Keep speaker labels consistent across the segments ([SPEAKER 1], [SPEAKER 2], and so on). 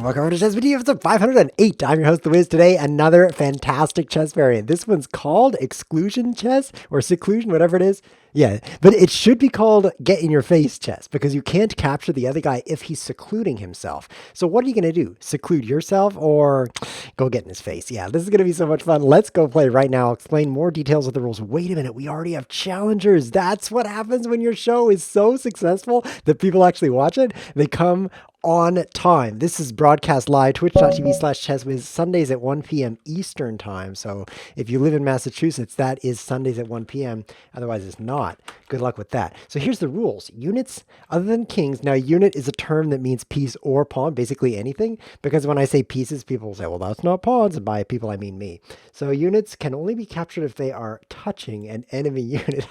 [SPEAKER 1] welcome to ChessWhiz TV episode 508. I'm your host, The Wiz. Today, another fantastic chess variant. This one's called Exclusion Chess, or Seclusion, whatever it is. Yeah, but it should be called Get in Your Face Chess, because you can't capture the other guy if he's secluding himself. So what are you going to do? Seclude yourself or go get in his face? Yeah, this is going to be so much fun. Let's go play right now. I'll explain more details of the rules. Wait a minute, we already have challengers. That's what happens when your show is so successful that people actually watch it. They come on time. This is broadcast live, twitch.tv/ChessWhiz, Sundays at 1 p.m. Eastern time. So if you live in Massachusetts, that is Sundays at 1 p.m. Otherwise, it's not. Good luck with that. So here's the rules. Units other than kings. Now, unit is a term that means piece or pawn, basically anything. Because when I say pieces, people say, well, that's not pawns. And by people, I mean me. So units can only be captured if they are touching an enemy unit.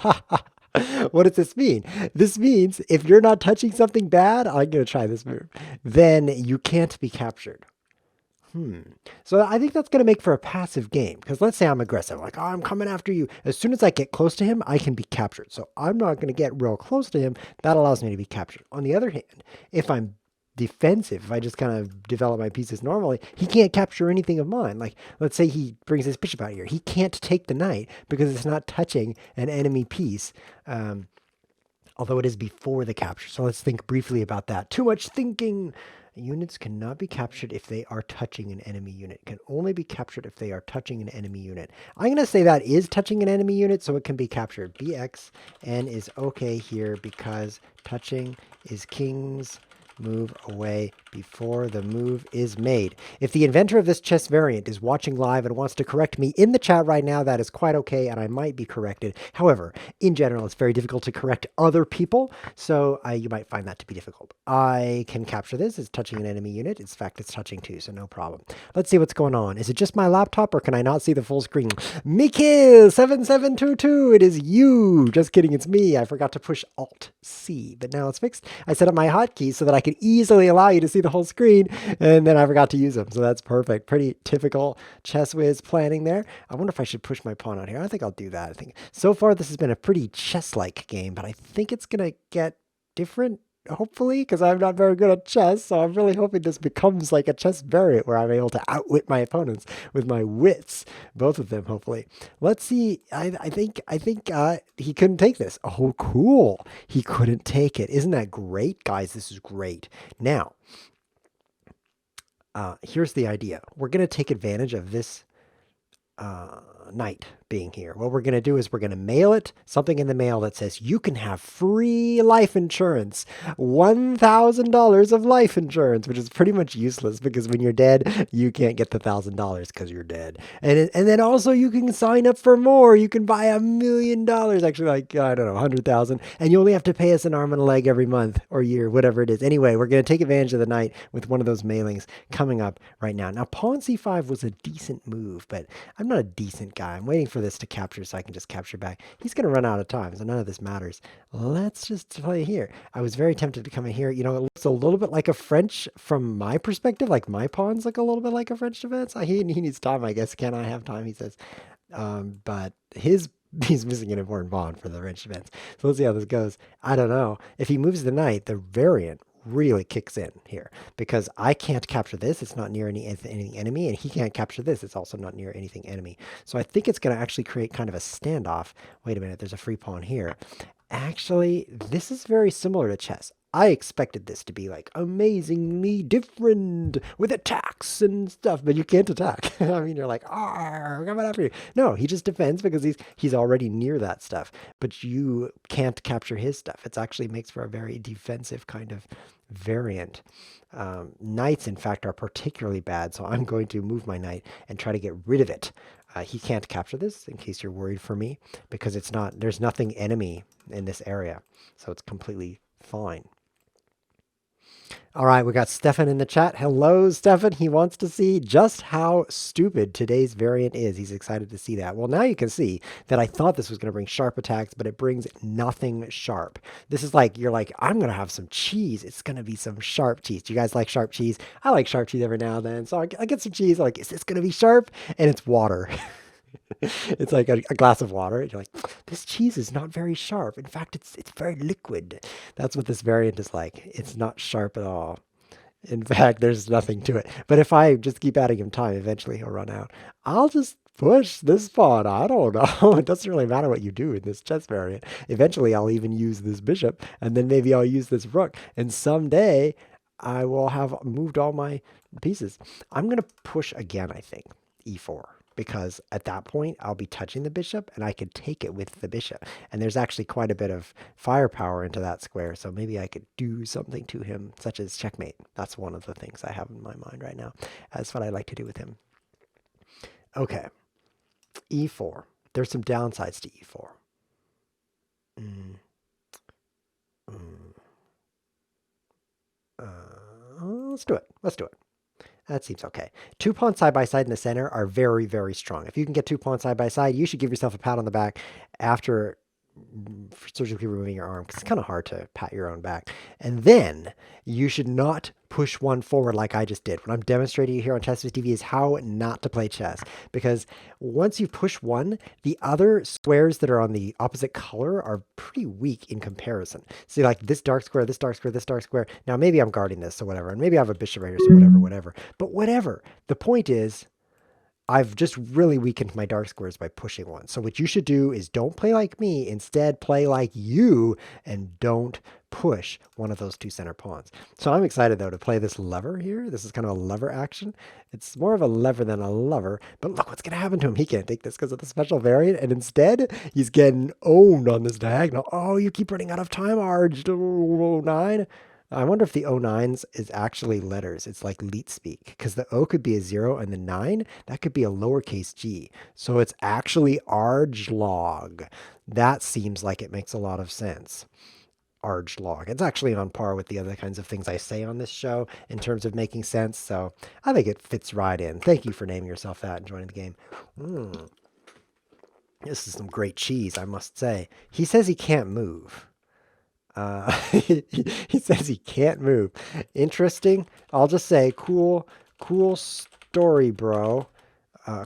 [SPEAKER 1] What does this mean? This means if you're not touching something bad, I'm going to try this move, then you can't be captured. So I think that's going to make for a passive game, because let's say I'm aggressive, like, oh, I'm coming after you. As soon as I get close to him, I can be captured. So I'm not going to get real close to him. That allows me to be captured. On the other hand, if I'm defensive, if I just kind of develop my pieces normally, he can't capture anything of mine. Like, let's say he brings his bishop out here. He can't take the knight because it's not touching an enemy piece, although it is before the capture. So let's think briefly about that. Too much thinking. Units cannot be captured if they are touching an enemy unit. Can only be captured if they are touching an enemy unit. I'm going to say that is touching an enemy unit, so it can be captured. BXN is okay here because touching is king's move away before the move is made. If the inventor of this chess variant is watching live and wants to correct me in the chat right now, that is quite okay, and I might be corrected. However, in general, it's very difficult to correct other people, so you might find that to be difficult. I can capture this. It's touching an enemy unit. In fact, it's touching two, so no problem. Let's see what's going on. Is it just my laptop, or can I not see the full screen? Mikhail7722, it is you. Just kidding, it's me. I forgot to push Alt-C, but now it's fixed. I set up my hotkeys so that I could easily allow you to see the whole screen, and then I forgot to use them, so that's perfect. Pretty typical ChessWhiz planning there. I wonder if I should push my pawn out here. I think I'll do that. I think so far this has been a pretty chess-like game, but I think it's gonna get different, hopefully, because I'm not very good at chess, so I'm really hoping this becomes like a chess variant where I'm able to outwit my opponents with my wits, both of them, hopefully. Let's see. I think he couldn't take this. Oh, cool. He couldn't take it. Isn't that great? Guys, this is great. Now, here's the idea. We're going to take advantage of this knight being here. What we're going to do is we're going to mail it something in the mail that says you can have free life insurance, $1,000 of life insurance, which is pretty much useless because when you're dead, you can't get the $1,000 because you're dead. And then also you can sign up for more. You can buy $1 million, actually, like, I don't know, 100,000, and you only have to pay us an arm and a leg every month or year, whatever it is. Anyway, we're going to take advantage of the knight with one of those mailings coming up right now. Now, pawn c5 was a decent move, but I'm not a decent guy. I'm waiting for this to capture so I can just capture back. He's going to run out of time, so none of this matters. Let's just play here. I was very tempted to come in here. You know, it looks a little bit like a French from my perspective, like my pawns look a little bit like a French defense. He needs time, I guess. Can I have time, he says. But he's missing an important pawn for the French defense. So let's see how this goes. I don't know. If he moves the knight, the variant really kicks in here because I can't capture this. It's not near anything enemy, and he can't capture this. It's also not near anything enemy. So I think it's going to actually create kind of a standoff. Wait a minute. There's a free pawn here. Actually, this is very similar to chess. I expected this to be like amazingly different with attacks and stuff, but you can't attack. I mean, you're like, "Arr, coming after you." No, he just defends because he's already near that stuff, but you can't capture his stuff. It actually makes for a very defensive kind of variant. Knights, in fact, are particularly bad, so I'm going to move my knight and try to get rid of it. He can't capture this, in case you're worried for me, because there's nothing enemy in this area, so it's completely fine. All right, we got Stefan in the chat. Hello, Stefan. He wants to see just how stupid today's variant is. He's excited to see that. Well, now you can see that I thought this was going to bring sharp attacks, but it brings nothing sharp. This is like, you're like, I'm going to have some cheese. It's going to be some sharp cheese. Do you guys like sharp cheese? I like sharp cheese every now and then. So I get some cheese. I'm like, is this going to be sharp? And it's water. It's like a glass of water. You're like, this cheese is not very sharp. In fact, it's very liquid. That's what this variant is like. It's not sharp at all. In fact, there's nothing to it. But if I just keep adding him time, eventually he'll run out. I'll just push this pawn. I don't know. It doesn't really matter what you do in this chess variant. Eventually, I'll even use this bishop, and then maybe I'll use this rook. And someday, I will have moved all my pieces. I'm going to push again, I think, e4. Because at that point, I'll be touching the bishop, and I could take it with the bishop. And there's actually quite a bit of firepower into that square, so maybe I could do something to him, such as checkmate. That's one of the things I have in my mind right now. That's what I like to do with him. Okay, e4. There's some downsides to e4. Let's do it. Let's do it. That seems okay. 2 pawns side by side in the center are very, very strong. If you can get 2 pawns side by side, you should give yourself a pat on the back after surgically removing your arm, because it's kind of hard to pat your own back. And then you should not push one forward like I just did. What I'm demonstrating here on ChessWhiz TV is how not to play chess, because once you push one, the other squares that are on the opposite color are pretty weak in comparison. See, like this dark square, this dark square, this dark square. Now maybe I'm guarding this or whatever, and maybe I have a bishop right here, so whatever. But whatever. The point is, I've just really weakened my dark squares by pushing one. So what you should do is don't play like me. Instead, play like you and don't push one of those 2 center pawns. So I'm excited, though, to play this lever here. This is kind of a lever action. It's more of a lever than a lover. But look what's going to happen to him. He can't take this because of the special variant. And instead, he's getting owned on this diagonal. Oh, you keep running out of time, Arj. 9. I wonder if the 09s is actually letters. It's like leet speak, because the O could be a 0 and the 9, that could be a lowercase g. So it's actually arglog. That seems like it makes a lot of sense. Arglog. It's actually on par with the other kinds of things I say on this show in terms of making sense. So I think it fits right in. Thank you for naming yourself that and joining the game. This is some great cheese, I must say. He says he can't move. He says he can't move. Interesting. I'll just say cool story, bro.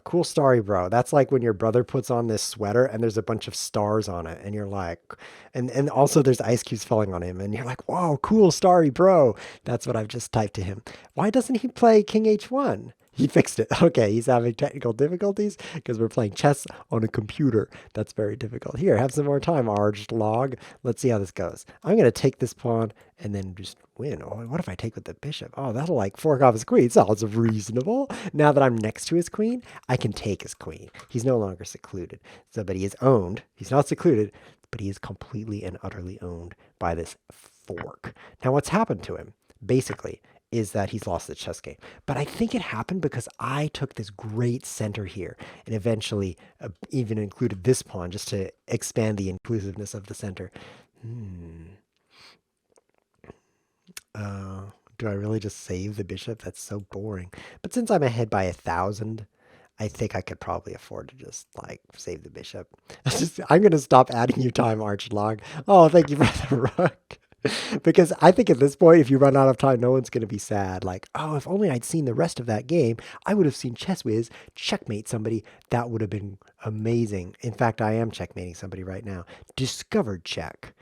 [SPEAKER 1] Cool story, bro. That's like when your brother puts on this sweater and there's a bunch of stars on it, and you're like, and also there's ice cubes falling on him, and you're like, whoa, cool story, bro. That's what I've just typed to him. Why doesn't he play King H1? He fixed it. Okay, he's having technical difficulties because we're playing chess on a computer. That's very difficult. Here, have some more time, Arglog. Let's see how this goes. I'm going to take this pawn and then just win. Oh, what if I take with the bishop? Oh, that'll like fork off his queen. Sounds reasonable. Now that I'm next to his queen, I can take his queen. He's no longer secluded. So, but he is owned. He's not secluded, but he is completely and utterly owned by this fork. Now, what's happened to him, basically, is that he's lost the chess game. But I think it happened because I took this great center here and eventually even included this pawn just to expand the inclusiveness of the center. Do I really just save the bishop? That's so boring. But since I'm ahead by 1,000, I think I could probably afford to just like save the bishop. I'm going to stop adding you time, Archlog. Oh, thank you for the rook. Because I think at this point, if you run out of time, no one's going to be sad. Like, oh, if only I'd seen the rest of that game, I would have seen ChessWhiz checkmate somebody. That would have been amazing. In fact, I am checkmating somebody right now. Discovered check.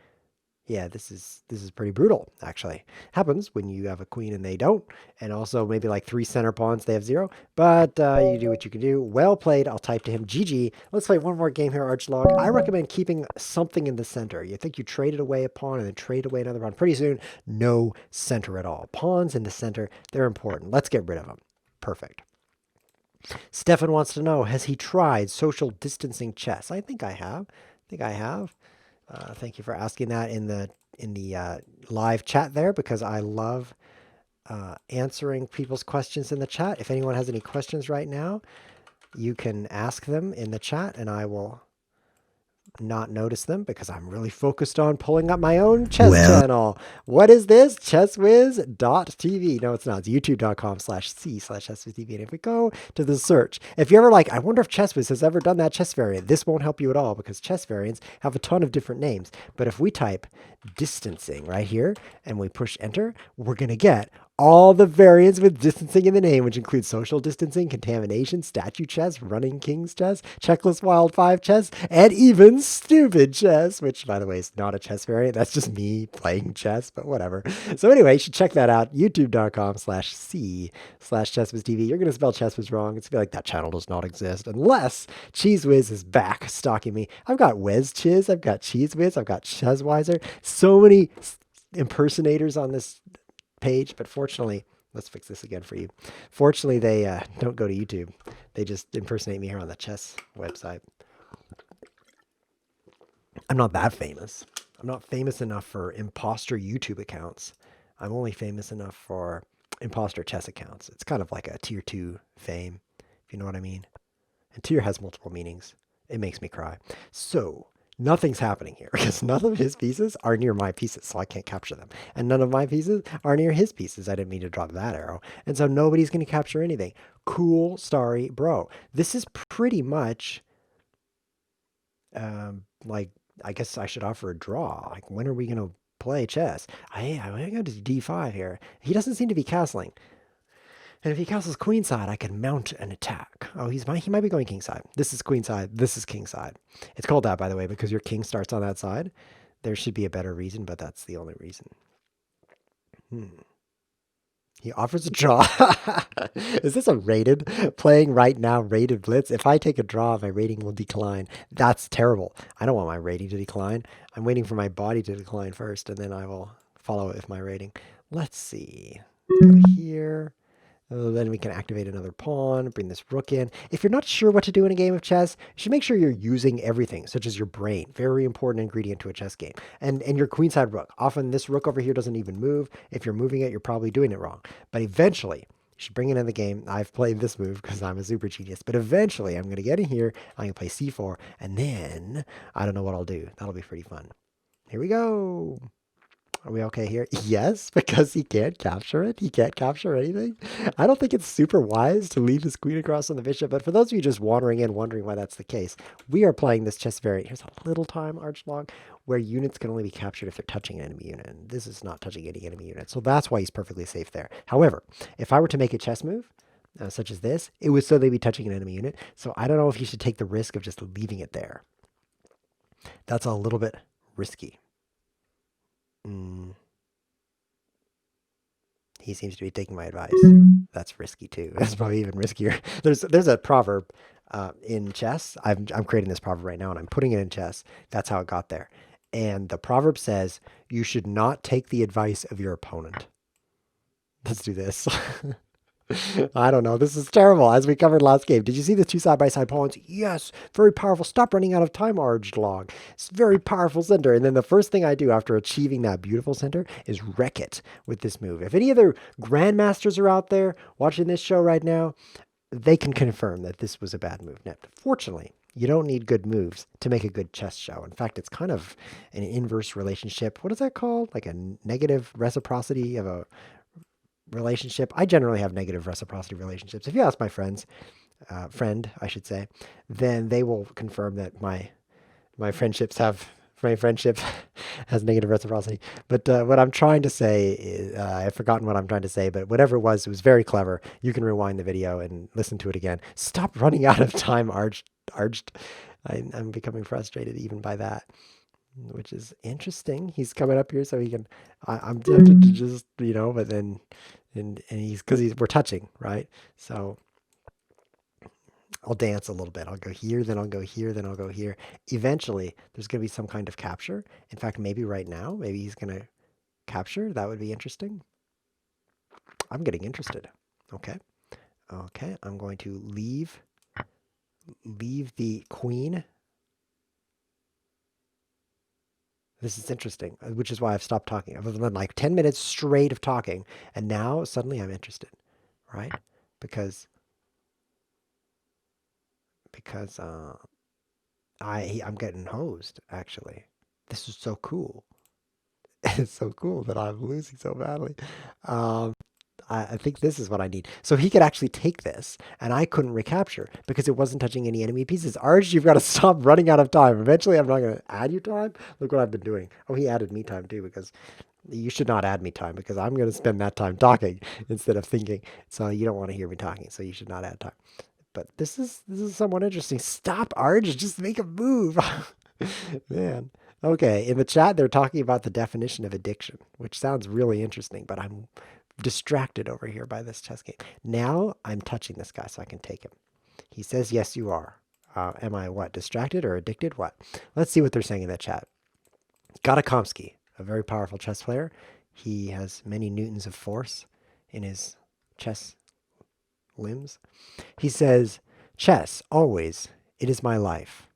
[SPEAKER 1] Yeah, this is pretty brutal, actually. Happens when you have a queen and they don't. And also maybe like 3 center pawns, they have 0. But you do what you can do. Well played. I'll type to him, GG. Let's play one more game here, Archlog. I recommend keeping something in the center. You think you traded away a pawn and then trade away another pawn. Pretty soon, no center at all. Pawns in the center, they're important. Let's get rid of them. Perfect. Stefan wants to know, has he tried social distancing chess? I think I have. Thank you for asking that in the live chat there, because I love answering people's questions in the chat. If anyone has any questions right now, you can ask them in the chat and I will not notice them because I'm really focused on pulling up my own chess channel. What is this? ChessWhiz.tv. No, it's not. It's youtube.com/c/ChessWhizTV. And if we go to the search, if you're ever like, I wonder if ChessWhiz has ever done that chess variant, this won't help you at all because chess variants have a ton of different names. But if we type distancing right here and we push enter, we're going to get all the variants with distancing in the name, which include social distancing, contamination, statue chess, running king's chess, checklist wild 5 chess, and even stupid chess, which, by the way, is not a chess variant. That's just me playing chess, but whatever. So anyway, you should check that out, youtube.com/c/ChessWhiz TV. You're going to spell ChessWhiz wrong. It's going to be like, that channel does not exist, unless ChessWhiz is back stalking me. I've got WezChiz, I've got ChessWhiz, I've got ChessWiser. So many impersonators on this page, but fortunately, let's fix this again for you. Fortunately, they don't go to YouTube. They just impersonate me here on the chess website. I'm not that famous. I'm not famous enough for imposter YouTube accounts. I'm only famous enough for imposter chess accounts. It's kind of like a tier 2 fame, if you know what I mean. And tier has multiple meanings. It makes me cry. So nothing's happening here because none of his pieces are near my pieces, so I can't capture them. And none of my pieces are near his pieces. I didn't mean to drop that arrow. And so nobody's going to capture anything. Cool, starry bro. This is pretty much like, I guess I should offer a draw. Like, when are we going to play chess? I go to d5 here. He doesn't seem to be castling. And if he castles queenside, I can mount an attack. Oh, he might be going kingside. This is queenside. This is kingside. It's called that, by the way, because your king starts on that side. There should be a better reason, but that's the only reason. He offers a draw. Is this a rated playing right now? Rated blitz. If I take a draw, my rating will decline. That's terrible. I don't want my rating to decline. I'm waiting for my body to decline first, and then I will follow it with my rating. Let's see. Go here. Then we can activate another pawn, bring this rook in. If you're not sure what to do in a game of chess, you should make sure you're using everything, such as your brain. Very important ingredient to a chess game. And your queenside rook. Often this rook over here doesn't even move. If you're moving it, you're probably doing it wrong. But eventually, you should bring it in the game. I've played this move because I'm a super genius. But eventually, I'm going to get in here. I'm going to play c4. And then, I don't know what I'll do. That'll be pretty fun. Here we go. Are we okay here? Yes, because he can't capture it. He can't capture anything. I don't think it's super wise to leave his queen across on the bishop, but for those of you just wandering in, wondering why that's the case, we are playing this chess variant. Here's a little time archlog where units can only be captured if they're touching an enemy unit, and this is not touching any enemy unit, so that's why he's perfectly safe there. However, if I were to make a chess move, such as this, it would still be touching an enemy unit, so I don't know if you should take the risk of just leaving it there. That's a little bit risky. He seems to be taking my advice. That's risky too. That's probably even riskier. There's a proverb in chess. I'm creating this proverb right now and I'm putting it in chess. That's how it got there. And the proverb says, you should not take the advice of your opponent. Let's do this. I don't know. This is terrible. As we covered last game. Did you see the two side-by-side pawns? Yes. Very powerful. Stop running out of time, archlog. It's very powerful center. And then the first thing I do after achieving that beautiful center is wreck it with this move. If any other grandmasters are out there watching this show right now, they can confirm that this was a bad move. Now, fortunately, you don't need good moves to make a good chess show. In fact, it's kind of an inverse relationship. What is that called? Like a negative reciprocity of a relationship. I generally have negative reciprocity relationships. If you ask my friends, friend, I should say, then they will confirm that my friendship has negative reciprocity. But what I'm trying to say is, I've forgotten what I'm trying to say, but whatever it was very clever. You can rewind the video and listen to it again. Stop running out of time, arched. I'm becoming frustrated even by that, which is interesting. He's coming up here so he can, I'm tempted to just, but then, and we're touching, right? So I'll dance a little bit. I'll go here, then I'll go here, then I'll go here. Eventually, there's going to be some kind of capture. In fact, maybe right now, maybe he's going to capture. That would be interesting. I'm getting interested. Okay. Okay, I'm going to leave the queen. This is interesting, which is why I've stopped talking. I've been like 10 minutes straight of talking, and now suddenly I'm interested, right? Because I'm getting hosed, actually. This is so cool. It's so cool that I'm losing so badly. I think this is what I need. So he could actually take this, and I couldn't recapture because it wasn't touching any enemy pieces. Arj, you've got to stop running out of time. Eventually, I'm not going to add you time. Look what I've been doing. Oh, he added me time too, because you should not add me time because I'm going to spend that time talking instead of thinking. So you don't want to hear me talking, so you should not add time. But this is somewhat interesting. Stop, Arj. Just make a move. Man. Okay, in the chat, they're talking about the definition of addiction, which sounds really interesting, but I'm distracted over here by this chess game. Now I'm touching this guy so I can take him. He says, yes, you are. Am I what? Distracted or addicted? What? Let's see what they're saying in the chat. Gatakomsky, a very powerful chess player. He has many newtons of force in his chess limbs. He says, chess, always, it is my life.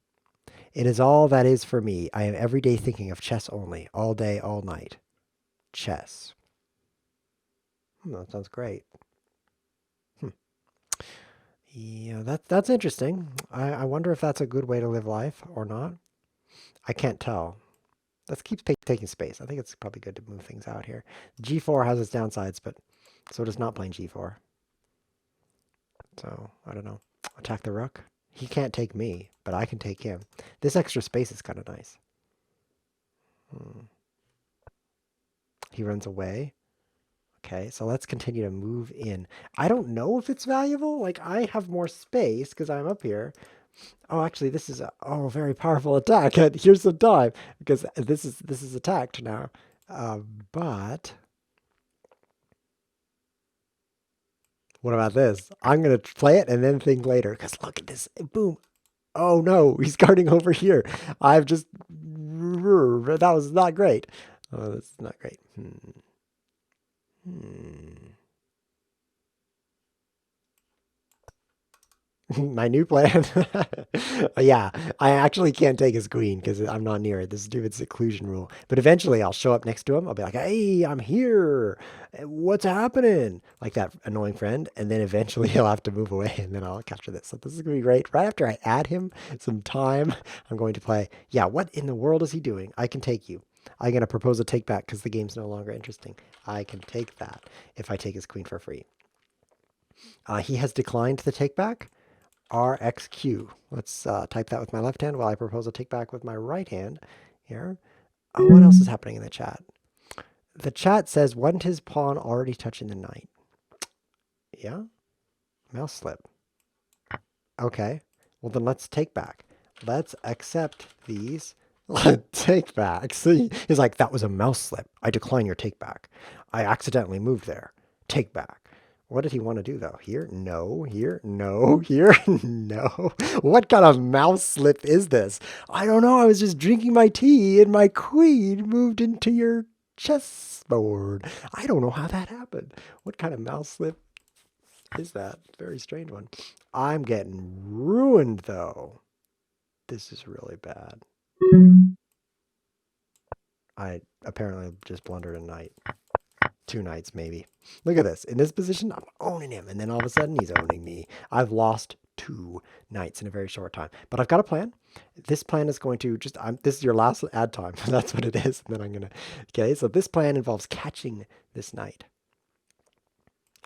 [SPEAKER 1] It is all that is for me. I am every day thinking of chess only, all day, all night. Chess. That sounds great. Yeah, that's interesting. I wonder if that's a good way to live life or not. I can't tell. Let's keep taking space. I think it's probably good to move things out here. G4 has its downsides, but so does not playing G4. So, I don't know. Attack the rook. He can't take me, but I can take him. This extra space is kind of nice. He runs away. Okay, so let's continue to move in. I don't know if it's valuable. Like, I have more space because I'm up here. Oh, actually, this is a very powerful attack. Here's the time because this is attacked now. But what about this? I'm gonna play it and then think later. Because look at this. Boom. Oh no, he's guarding over here. I've just that was not great. Oh, this is not great. My new plan. Yeah, I actually can't take his queen because I'm not near it. This stupid seclusion rule. But eventually I'll show up next to him. I'll be like, hey, I'm here. What's happening? Like that annoying friend. And then eventually he'll have to move away and then I'll capture this. So this is going to be great. Right after I add him some time, I'm going to play. Yeah, what in the world is he doing? I can take you. I'm going to propose a take back because the game's no longer interesting. I can take that if I take his queen for free. He has declined the take back. RXQ. Let's type that with my left hand while I propose a take back with my right hand here. Oh, what else is happening in the chat? The chat says, wasn't his pawn already touching the knight? Yeah? Mouse slip. Okay. Well, then let's take back. Let's accept these take backs. See, he's like, that was a mouse slip. I decline your take back. I accidentally moved there. Take back. What did he want to do, though? Here? No. Here? No. Here? No. What kind of mouse slip is this? I don't know. I was just drinking my tea and my queen moved into your chessboard. I don't know how that happened. What kind of mouse slip is that? Very strange one. I'm getting ruined, though. This is really bad. I apparently just blundered a knight. 2 knights, maybe. Look at this. In this position, I'm owning him. And then all of a sudden, he's owning me. I've lost 2 knights in a very short time. But I've got a plan. This plan is going to just... this is your last ad time. That's what it is. And then I'm going to... Okay, so this plan involves catching this knight.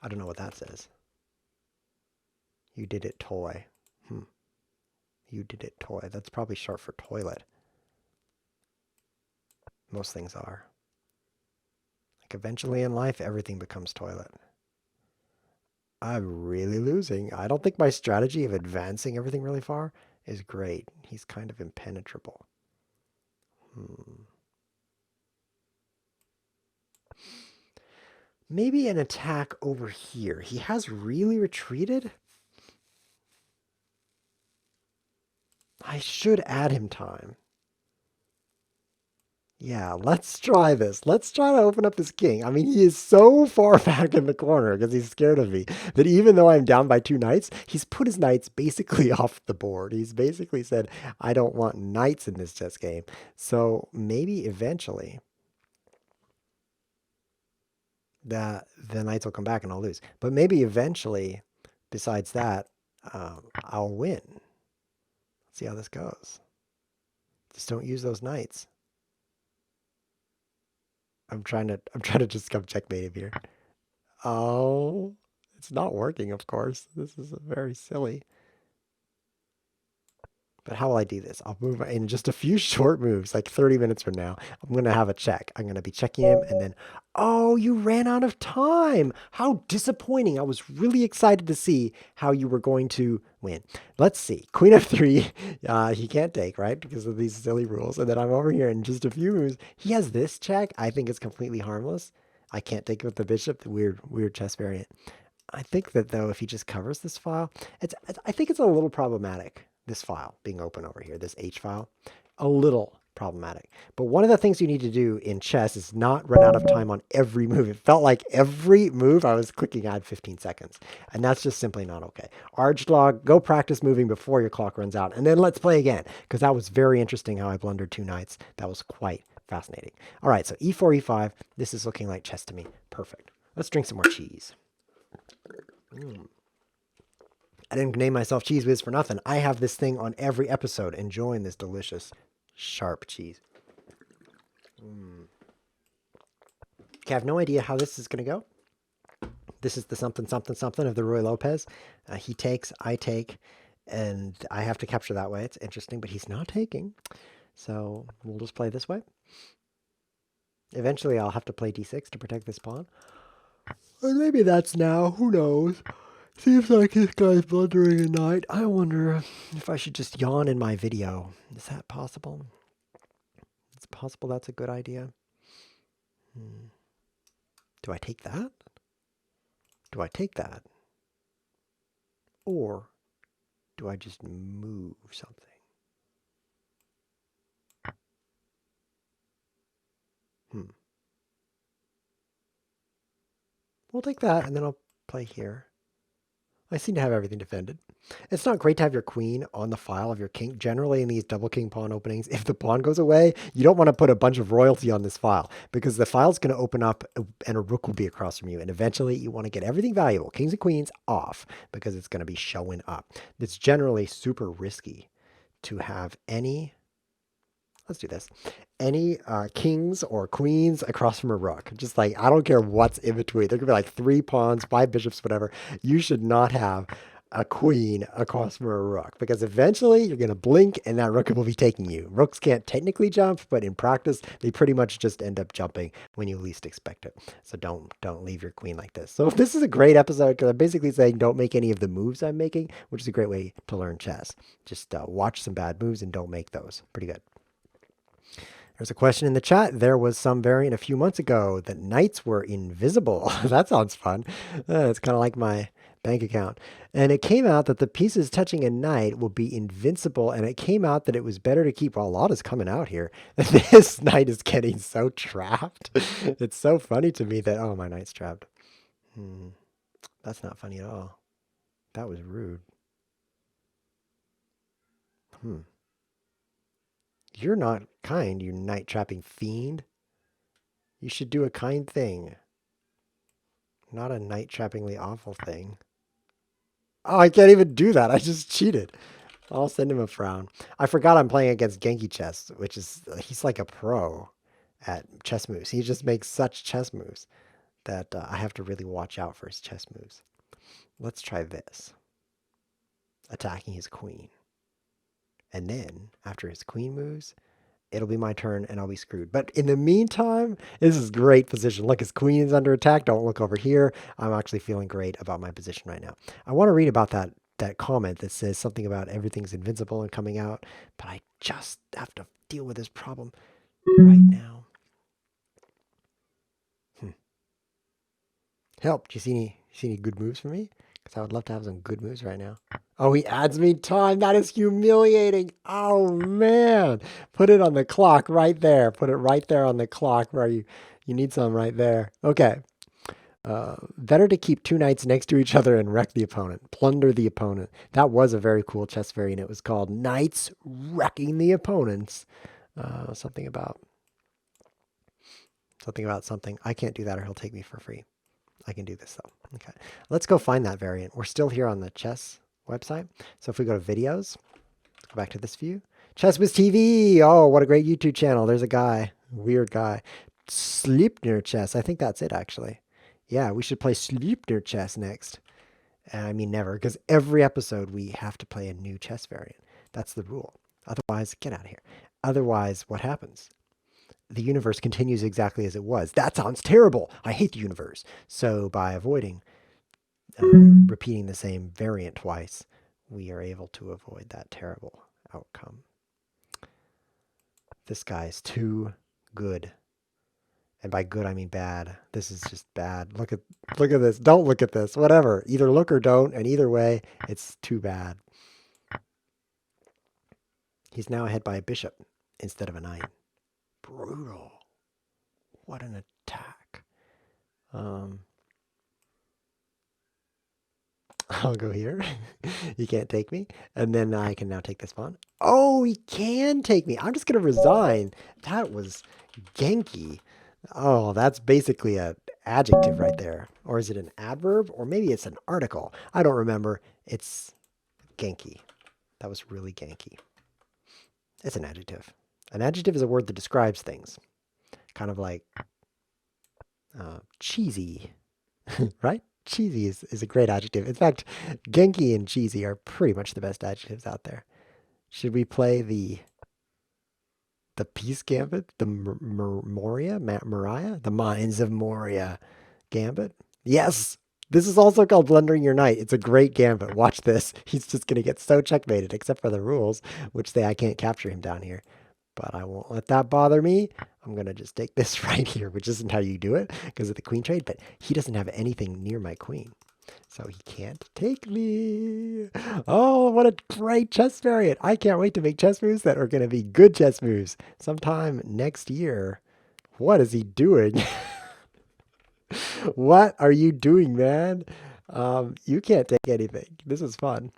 [SPEAKER 1] I don't know what that says. You did it toy. You did it toy. That's probably short for toilet. Most things are. Like eventually in life, everything becomes toilet. I'm really losing. I don't think my strategy of advancing everything really far is great. He's kind of impenetrable. Maybe an attack over here. He has really retreated? I should add him time. Yeah, let's try this. Let's try to open up this king. I mean, he is so far back in the corner because he's scared of me that even though I'm down by 2 knights, he's put his knights basically off the board. He's basically said, I don't want knights in this chess game. So maybe eventually the knights will come back and I'll lose. But maybe eventually, besides that, I'll win. Let's see how this goes. Just don't use those knights. I'm trying to just come checkmate him here. Oh, it's not working, of course. This is very silly. But how will I do this? I'll move in just a few short moves, like 30 minutes from now. I'm going to have a check. I'm going to be checking him and then, oh, you ran out of time. How disappointing. I was really excited to see how you were going to win. Let's see. Queen of three, he can't take, right? Because of these silly rules. And then I'm over here in just a few moves. He has this check. I think it's completely harmless. I can't take it with the bishop, the weird chess variant. I think that though, if he just covers this file, I think it's a little problematic. This file being open over here, this H file, a little problematic. But one of the things you need to do in chess is not run out of time on every move. It felt like every move I was clicking add 15 seconds, and that's just simply not okay. Archlog, go practice moving before your clock runs out, and then let's play again, because that was very interesting how I blundered two knights. That was quite fascinating. All right, so e4, e5. This is looking like chess to me. Perfect. Let's drink some more cheese. I didn't name myself ChessWhiz for nothing. I have this thing on every episode, enjoying this delicious, sharp cheese. Okay, I have no idea how this is going to go. This is the something, something, something of the Roy Lopez. He takes, I take, and I have to capture that way. It's interesting, but he's not taking. So we'll just play this way. Eventually, I'll have to play d6 to protect this pawn. Or maybe that's now. Who knows? Seems like this guy's blundering a knight. I wonder if I should just yawn in my video. Is that possible? It's possible that's a good idea. Do I take that? Do I take that? Or do I just move something? We'll take that, and then I'll play here. I seem to have everything defended. It's not great to have your queen on the file of your king. Generally, in these double king pawn openings, if the pawn goes away, you don't want to put a bunch of royalty on this file because the file's going to open up and a rook will be across from you. And eventually, you want to get everything valuable, kings and queens, off because it's going to be showing up. It's generally super risky to have any... Let's do this. Any kings or queens across from a rook. Just like, I don't care what's in between. There could be like 3 pawns, 5 bishops, whatever. You should not have a queen across from a rook because eventually you're going to blink and that rook will be taking you. Rooks can't technically jump, but in practice, they pretty much just end up jumping when you least expect it. So don't leave your queen like this. So this is a great episode because I'm basically saying don't make any of the moves I'm making, which is a great way to learn chess. Just watch some bad moves and don't make those. Pretty good. There's a question in the chat. There was some variant a few months ago that knights were invisible. That sounds fun. It's kind of like my bank account. And it came out that the pieces touching a knight will be invincible. And it came out that it was better to keep. Well, a lot is coming out here. This knight is getting so trapped. It's so funny to me that, oh, my knight's trapped. That's not funny at all. That was rude. You're not kind, you knight-trapping fiend. You should do a kind thing. Not a knight-trappingly awful thing. Oh, I can't even do that. I just cheated. I'll send him a frown. I forgot I'm playing against Genki Chess, which is, he's like a pro at chess moves. He just makes such chess moves that I have to really watch out for his chess moves. Let's try this. Attacking his queen. And then, after his queen moves, it'll be my turn and I'll be screwed. But in the meantime, this is great position. Look, his queen is under attack. Don't look over here. I'm actually feeling great about my position right now. I want to read about that comment that says something about everything's invincible and coming out, but I just have to deal with this problem right now. Help. Do you see any good moves for me? Because I would love to have some good moves right now. Oh, he adds me time. That is humiliating. Oh, man. Put it on the clock right there. Put it right there on the clock where you need some right there. Okay. Better to keep 2 knights next to each other and wreck the opponent. Plunder the opponent. That was a very cool chess variant. It was called Knights Wrecking the Opponents. Something about something. I can't do that or he'll take me for free. I can do this though. Okay. Let's go find that variant. We're still here on the chess website. So if we go to videos, let's go back to this view. ChessWhiz TV. Oh, what a great YouTube channel. There's a guy, weird guy. Sleipnir Chess. I think that's it actually. Yeah, we should play Sleipnir chess next. And I mean never, because every episode we have to play a new chess variant. That's the rule. Otherwise, get out of here. Otherwise, what happens? The universe continues exactly as it was. That sounds terrible. I hate the universe. So by avoiding repeating the same variant twice, we are able to avoid that terrible outcome. This guy is too good. And by good, I mean bad. This is just bad. Look at this. Don't look at this. Whatever. Either look or don't. And either way, it's too bad. He's now ahead by a bishop instead of a knight. Brutal. What an attack. I'll go here. He can't take me. And then I can now take this pawn. Oh, he can take me. I'm just going to resign. That was Genki. Oh, that's basically an adjective right there. Or is it an adverb? Or maybe it's an article. I don't remember. It's Genki. That was really Genki. It's an adjective. An adjective is a word that describes things. Kind of like cheesy, right? Cheesy is a great adjective. In fact, Genki and cheesy are pretty much the best adjectives out there. Should we play the Peace Gambit? The Moria? The Mines of Moria Gambit? Yes! This is also called Blundering Your Knight. It's a great gambit. Watch this. He's just going to get so checkmated, except for the rules, which say I can't capture him down here. But I won't let that bother me. I'm going to just take this right here, which isn't how you do it because of the queen trade. But he doesn't have anything near my queen. So he can't take me. Oh, what a great chess variant. I can't wait to make chess moves that are going to be good chess moves sometime next year. What is he doing? What are you doing, man? You can't take anything. This is fun.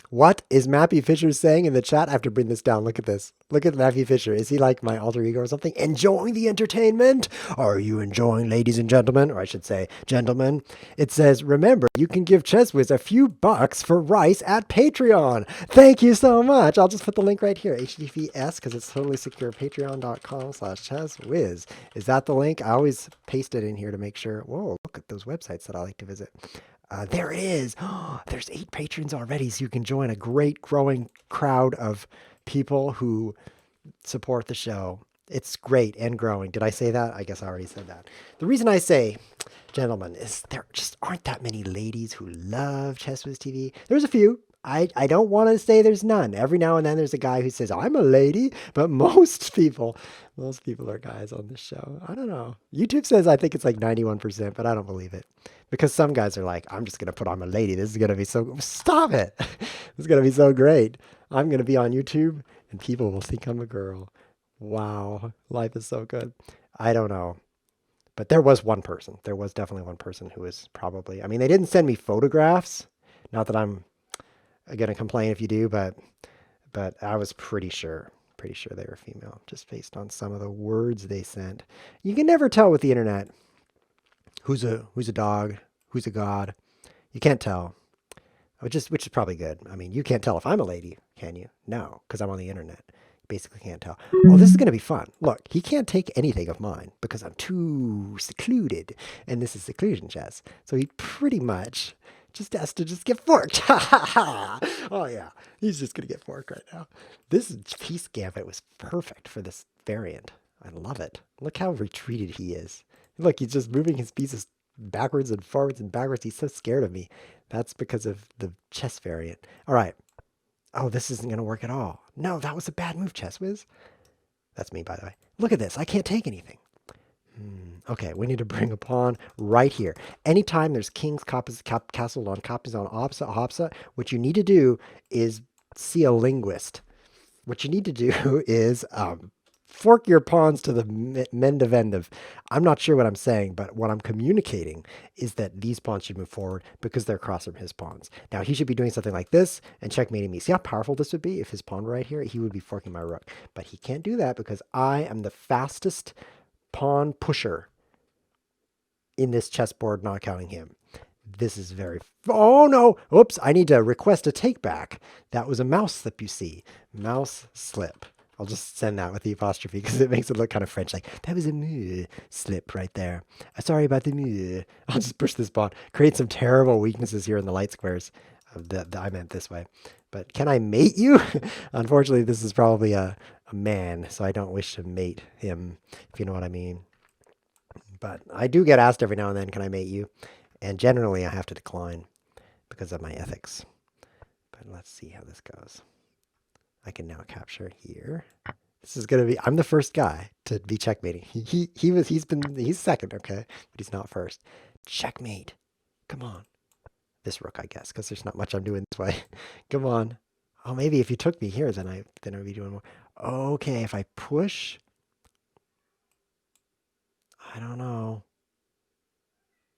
[SPEAKER 1] What is Mappy Fisher saying in the chat? I have to bring this down. Look at this. Look at Mappy Fisher. Is he like my alter ego or something? Enjoying the entertainment? Are you enjoying, ladies and gentlemen? Or I should say, gentlemen. It says, remember, you can give ChessWhiz a few bucks for rice at Patreon. Thank you so much. I'll just put the link right here. HTTPS, because it's totally secure. Patreon.com/ChessWhiz. Is that the link? I always paste it in here to make sure. Whoa, look at those websites that I like to visit. There it is. There's 8 patrons already, so you can join a great growing crowd of people who support the show. It's great and growing. Did I say that? I guess I already said that. The reason I say, gentlemen, is there just aren't that many ladies who love ChessWhiz TV. There's a few. I don't want to say there's none. Every now and then there's a guy who says, I'm a lady, but most people are guys on this show. I don't know. YouTube says I think it's like 91%, but I don't believe it. Because some guys are like, I'm just going to put on a lady. This is going to be so... Stop it! This is going to be so great. I'm going to be on YouTube, and people will think I'm a girl. Wow. Life is so good. I don't know. But there was one person. There was definitely one person who was probably... I mean, they didn't send me photographs. Not that I'm going to complain if you do, but I was pretty sure they were female, just based on some of the words they sent. You can never tell with the internet who's a dog, who's a god. You can't tell, which is probably good. I mean, you can't tell if I'm a lady, can you? No, because I'm on the internet. You basically can't tell. Oh, this is going to be fun. Look, he can't take anything of mine because I'm too secluded, and this is seclusion chess. So he pretty much just has to just get forked. Oh yeah, he's just gonna get forked right now. This Peace Gambit was perfect for this variant. I love it. Look how retreated he is. Look, he's just moving his pieces backwards and forwards and backwards. He's so scared of me. That's because of the chess variant. All right. Oh, this isn't gonna work at all. No, that was a bad move, ChessWhiz. That's me, by the way. Look at this. I can't take anything. Okay, we need to bring a pawn right here. Anytime there's kings, castle on copies on opsa, what you need to do is see a linguist. What you need to do is fork your pawns to the mendavendav. I'm not sure what I'm saying, but what I'm communicating is that these pawns should move forward because they're across from his pawns. Now, he should be doing something like this and checkmating me. See how powerful this would be? If his pawn were right here, he would be forking my rook. But he can't do that because I am the fastest pawn pusher in this chessboard, not counting him. This is very... Oh, no! Oops, I need to request a take back. That was a mouse slip, you see. Mouse slip. I'll just send that with the apostrophe because it makes it look kind of French. Like, that was a moo slip right there. Sorry about the moo. I'll just push this pawn. Create some terrible weaknesses here in the light squares. I meant this way. But can I mate you? Unfortunately, this is probably a man, so I don't wish to mate him, if you know what I mean. But I do get asked every now and then, can I mate you? And generally, I have to decline because of my ethics. But let's see how this goes. I can now capture here. This is gonna be. I'm the first guy to be checkmating. He's second, okay, but he's not first. Checkmate. Come on. This rook, I guess, because there's not much I'm doing this way. Come on. Oh, maybe if you took me here, then I'd be doing more. Okay, if I push, I don't know.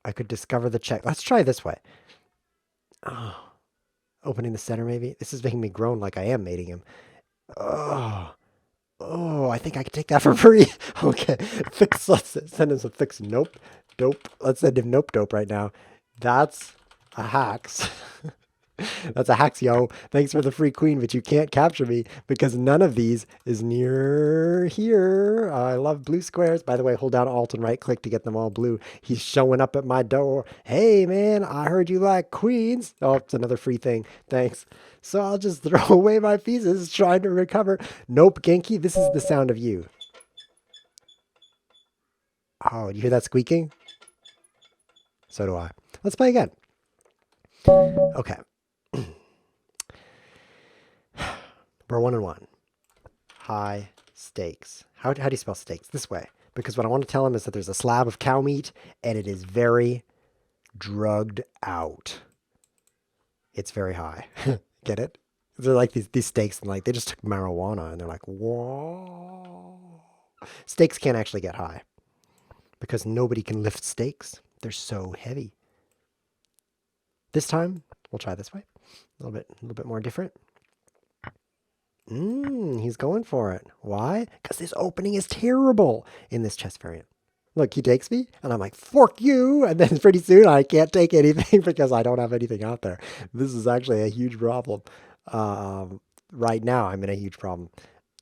[SPEAKER 1] I could discover the check. Let's try this way. Oh, opening the center, maybe. This is making me groan like I am mating him. Oh. Oh, I think I can take that for free. Okay, fix. Let's send him some fix. Nope, dope. Let's send him nope dope right now. That's a hacks. That's a hacks, yo. Thanks for the free queen, but you can't capture me because none of these is near here. I love blue squares. By the way, hold down Alt and right click to get them all blue. He's showing up at my door. Hey, man, I heard you like queens. Oh, it's another free thing. Thanks. So I'll just throw away my pieces trying to recover. Nope, Genki, this is the sound of you. Oh, you hear that squeaking? So do I. Let's play again. Okay. We're 1-1. High stakes. How do you spell stakes? This way. Because what I want to tell him is that there's a slab of cow meat and it is very drugged out. It's very high. Get it? They're like these steaks and like they just took marijuana and they're like, whoa. Steaks can't actually get high because nobody can lift steaks. They're so heavy. This time we'll try this way. A little bit more different. He's going for it. Why? Because this opening is terrible in this chess variant. Look, he takes me, and I'm like, fork you! And then pretty soon I can't take anything because I don't have anything out there. This is actually a huge problem. Right now, I'm in a huge problem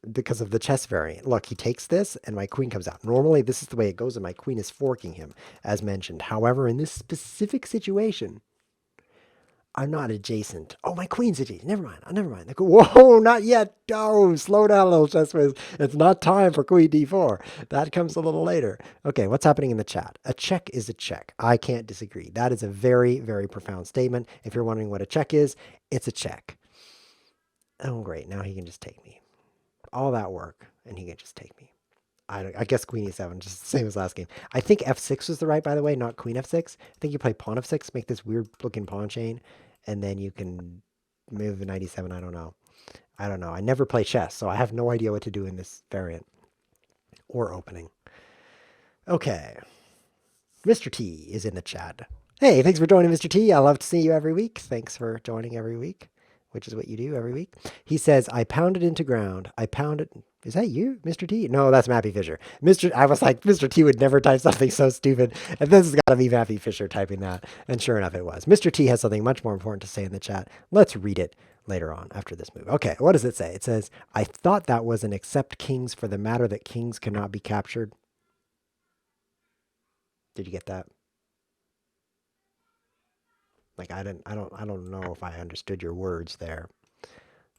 [SPEAKER 1] because of the chess variant. Look, he takes this, and my queen comes out. Normally, this is the way it goes, and my queen is forking him, as mentioned. However, in this specific situation, I'm not adjacent. Oh, my queen's adjacent. Never mind. Never mind. Whoa, not yet. Oh, slow down a little, ChessWhiz. It's not time for queen d4. That comes a little later. Okay, what's happening in the chat? A check is a check. I can't disagree. That is a very, very profound statement. If you're wondering what a check is, it's a check. Oh, great. Now he can just take me. All that work, and he can just take me. I guess queen e7, just the same as last game. I think f6 was the right, by the way, not queen f6. I think you play pawn f6, make this weird-looking pawn chain, and then you can move the knight e7. I don't know. I never play chess, so I have no idea what to do in this variant or opening. Okay. Mr. T is in the chat. Hey, thanks for joining, Mr. T. I love to see you every week. Thanks for joining every week, which is what you do every week. He says, I pounded into ground. I pounded... Is that you, Mr. T? No, that's Mappy Fisher. I was like, Mr. T would never type something so stupid. And this has got to be Mappy Fisher typing that. And sure enough, it was. Mr. T has something much more important to say in the chat. Let's read it later on after this move. Okay, what does it say? It says, I thought that was an accept kings for the matter that kings cannot be captured. Did you get that? Like, I don't know if I understood your words there.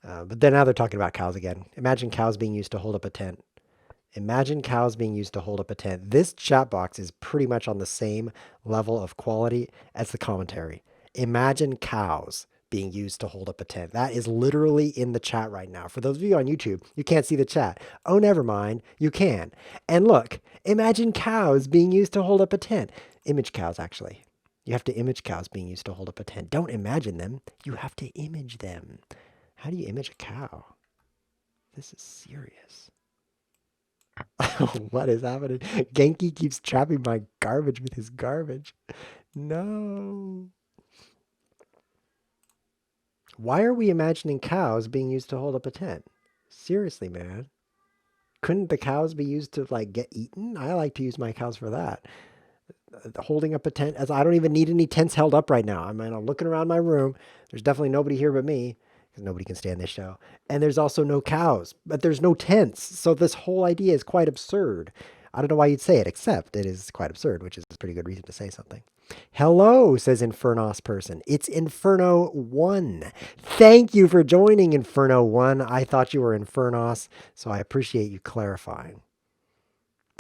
[SPEAKER 1] But then now they're talking about cows again. Imagine cows being used to hold up a tent. Imagine cows being used to hold up a tent. This chat box is pretty much on the same level of quality as the commentary. Imagine cows being used to hold up a tent. That is literally in the chat right now. For those of you on YouTube, you can't see the chat. Oh, never mind. You can. And look, imagine cows being used to hold up a tent. Image cows, actually. You have to image cows being used to hold up a tent. Don't imagine them. You have to image them. How do you image a cow? This is serious. What is happening? Genki keeps trapping my garbage with his garbage. No. Why are we imagining cows being used to hold up a tent? Seriously, man. Couldn't the cows be used to like get eaten? I like to use my cows for that. Holding up a tent, as I don't even need any tents held up right now. I'm looking around my room. There's definitely nobody here but me. because nobody can stand this show. And there's also no cows, but there's no tents. So this whole idea is quite absurd. I don't know why you'd say it, except it is quite absurd, which is a pretty good reason to say something. Hello, says Infernos person. It's Inferno 1. Thank you for joining, Inferno 1. I thought you were Infernos, so I appreciate you clarifying.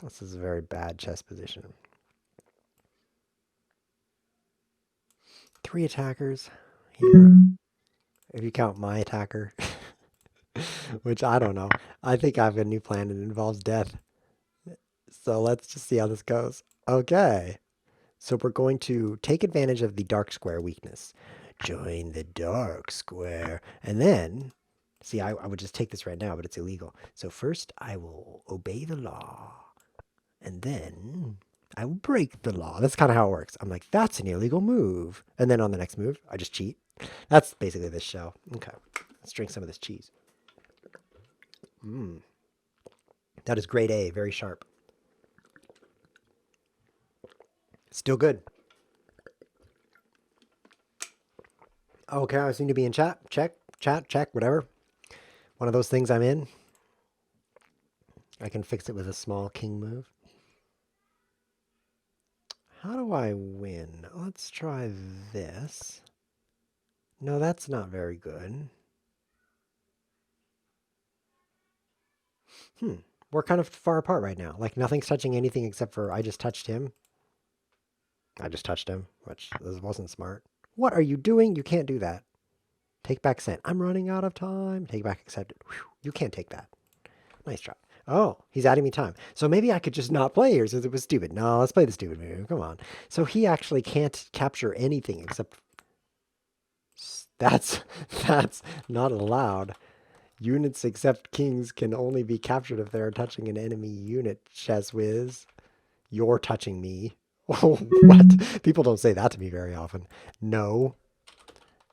[SPEAKER 1] This is a very bad chess position. 3 attackers here. If you count my attacker, which I don't know. I think I have a new plan and it involves death. So let's just see how this goes. Okay. So we're going to take advantage of the dark square weakness. Join the dark square. And then, see, I would just take this right now, but it's illegal. So first I will obey the law. And then I will break the law. That's kind of how it works. I'm like, that's an illegal move. And then on the next move, I just cheat. That's basically this show. Okay. Let's drink some of this cheese. That is grade A, very sharp. Still good. Okay, I seem to be in chat. Check, whatever. One of those things I'm in. I can fix it with a small king move. How do I win? Let's try this. No, that's not very good. We're kind of far apart right now. Like nothing's touching anything except for I just touched him. I just touched him, which this wasn't smart. What are you doing? You can't do that. Take back sent. I'm running out of time. Take back accepted. Whew, you can't take that. Nice try. Oh, he's adding me time. So maybe I could just not play here since it was stupid. No, let's play the stupid move. Come on. So he actually can't capture anything except... That's not allowed. Units except kings can only be captured if they're touching an enemy unit, ChessWhiz. You're touching me. Oh, what? People don't say that to me very often. No.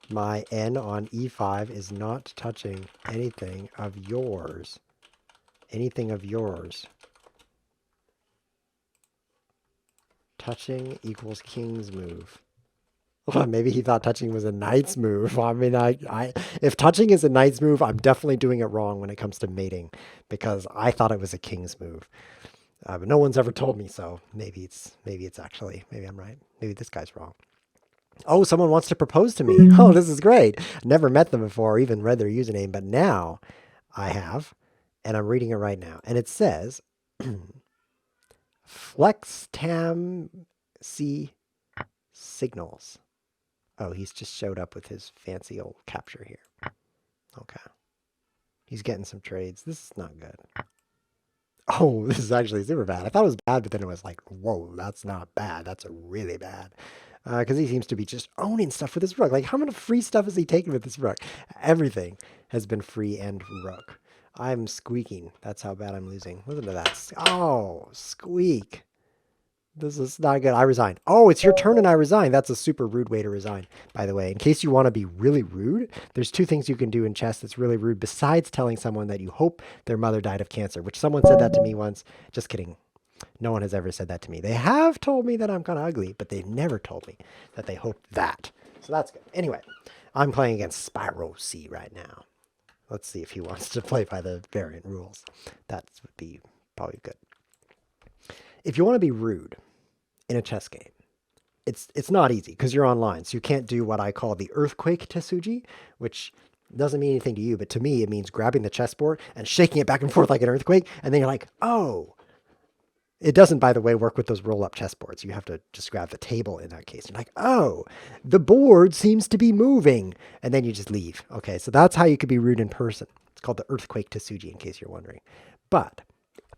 [SPEAKER 1] My N on E5 is not touching anything of yours. Anything of yours. Touching equals king's move. Well, maybe he thought touching was a knight's move. I mean, if touching is a knight's move, I'm definitely doing it wrong when it comes to mating, because I thought it was a king's move. But no one's ever told me so. Maybe it's actually, maybe I'm right. Maybe this guy's wrong. Oh, someone wants to propose to me. Oh, this is great. Never met them before or even read their username, but now I have, and I'm reading it right now. And it says, FlexTam C signals. Oh, he's just showed up with his fancy old capture here. Okay. He's getting some trades. This is not good. Oh, this is actually super bad. I thought it was bad, but then it was like, whoa, that's not bad. That's really bad. Because he seems to be just owning stuff with his rook. Like, how much free stuff has he taken with this rook? Everything has been free and rook. I'm squeaking. That's how bad I'm losing. Listen to that. Oh, squeak. This is not good. I resign. Oh, it's your turn and I resign. That's a super rude way to resign, by the way. In case you want to be really rude, there's 2 things you can do in chess that's really rude besides telling someone that you hope their mother died of cancer, which someone said that to me once. Just kidding. No one has ever said that to me. They have told me that I'm kind of ugly, but they've never told me that they hope that. So that's good. Anyway, I'm playing against Spyro C right now. Let's see if he wants to play by the variant rules. That would be probably good. If you want to be rude in a chess game, it's not easy because you're online. So you can't do what I call the earthquake Tesuji, which doesn't mean anything to you, but to me, it means grabbing the chessboard and shaking it back and forth like an earthquake. And then you're like, oh, it doesn't, by the way, work with those roll-up chessboards. You have to just grab the table in that case. You're like, oh, the board seems to be moving. And then you just leave. Okay, so that's how you could be rude in person. It's called the earthquake Tesuji, in case you're wondering. But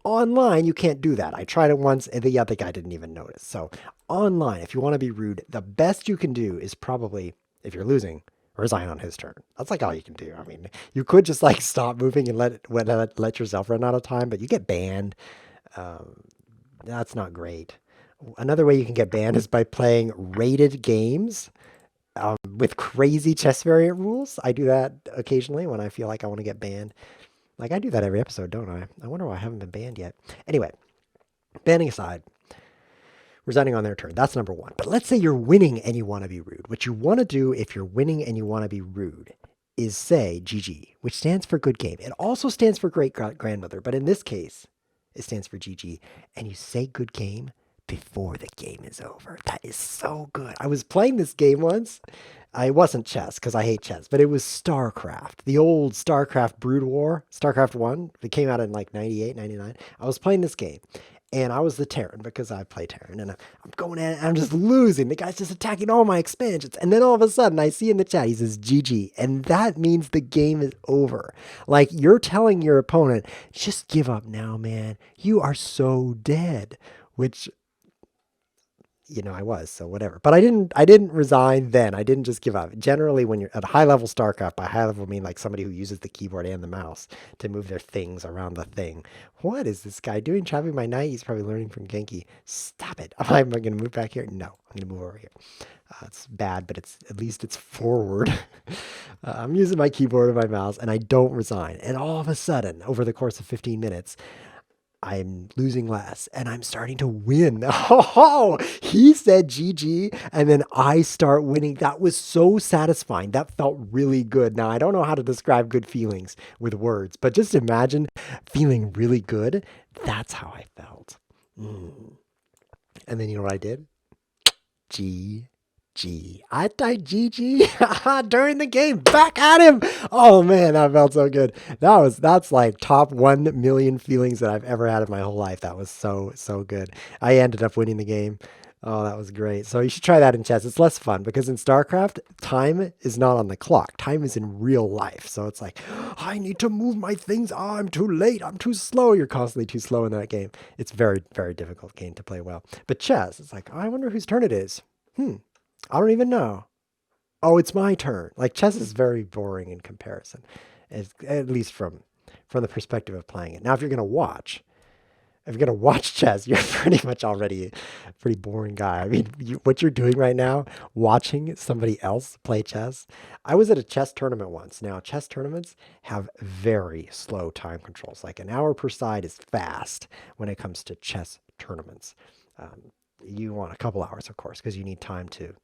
[SPEAKER 1] online, you can't do that. I tried it once, and the other guy didn't even notice. So online, if you want to be rude, the best you can do is probably, if you're losing, resign on his turn. That's like all you can do. I mean, you could just like stop moving and let yourself run out of time, but you get banned. That's not great. Another way you can get banned is by playing rated games with crazy chess variant rules. I do that occasionally when I feel like I want to get banned. Like, I do that every episode, don't I? I wonder why I haven't been banned yet. Anyway, banning aside, resigning on their turn. That's number 1. But let's say you're winning and you want to be rude. What you want to do if you're winning and you want to be rude is say GG, which stands for good game. It also stands for great grandmother, but in this case, it stands for GG. And you say good game before the game is over. That is so good. I was playing this game once. I wasn't chess because I hate chess, but it was StarCraft, the old StarCraft Brood War, StarCraft 1. It came out in like 98, 99. I was playing this game and I was the Terran because I play Terran and I'm going at it and I'm just losing. The guy's just attacking all my expansions. And then all of a sudden I see in the chat, he says GG. And that means the game is over. Like you're telling your opponent, just give up now, man. You are so dead, which I was, so whatever. But I didn't resign then. I didn't just give up. Generally, when you're at a high level StarCraft, by high level I mean like somebody who uses the keyboard and the mouse to move their things around the thing. What is this guy doing? Trapping my knight? He's probably learning from Genki. Stop it. Am I going to move back here? No, I'm going to move over here. It's bad, but at least it's forward. I'm using my keyboard and my mouse, and I don't resign. And all of a sudden, over the course of 15 minutes, I'm losing less and I'm starting to win. Oh, he said GG and then I start winning. That was so satisfying. That felt really good. Now, I don't know how to describe good feelings with words, but just imagine feeling really good. That's how I felt. And then you know what I did? G. I typed GG during the game. Back at him. Oh man, that felt so good. That's like top 1 million feelings that I've ever had in my whole life. That was so good. I ended up winning the game. Oh, that was great. So you should try that in chess. It's less fun because in StarCraft, time is not on the clock. Time is in real life. So it's like, I need to move my things. Oh, I'm too late. I'm too slow. You're constantly too slow in that game. It's very, very difficult game to play well. But chess, it's like, I wonder whose turn it is. I don't even know. Oh, it's my turn. Like chess is very boring in comparison, at least from the perspective of playing it. Now, if you're gonna watch chess, you're pretty much already a pretty boring guy. I mean, what you're doing right now, watching somebody else play chess. I was at a chess tournament once. Now, chess tournaments have very slow time controls. Like an hour per side is fast when it comes to chess tournaments. You want a couple hours, of course, because you need time to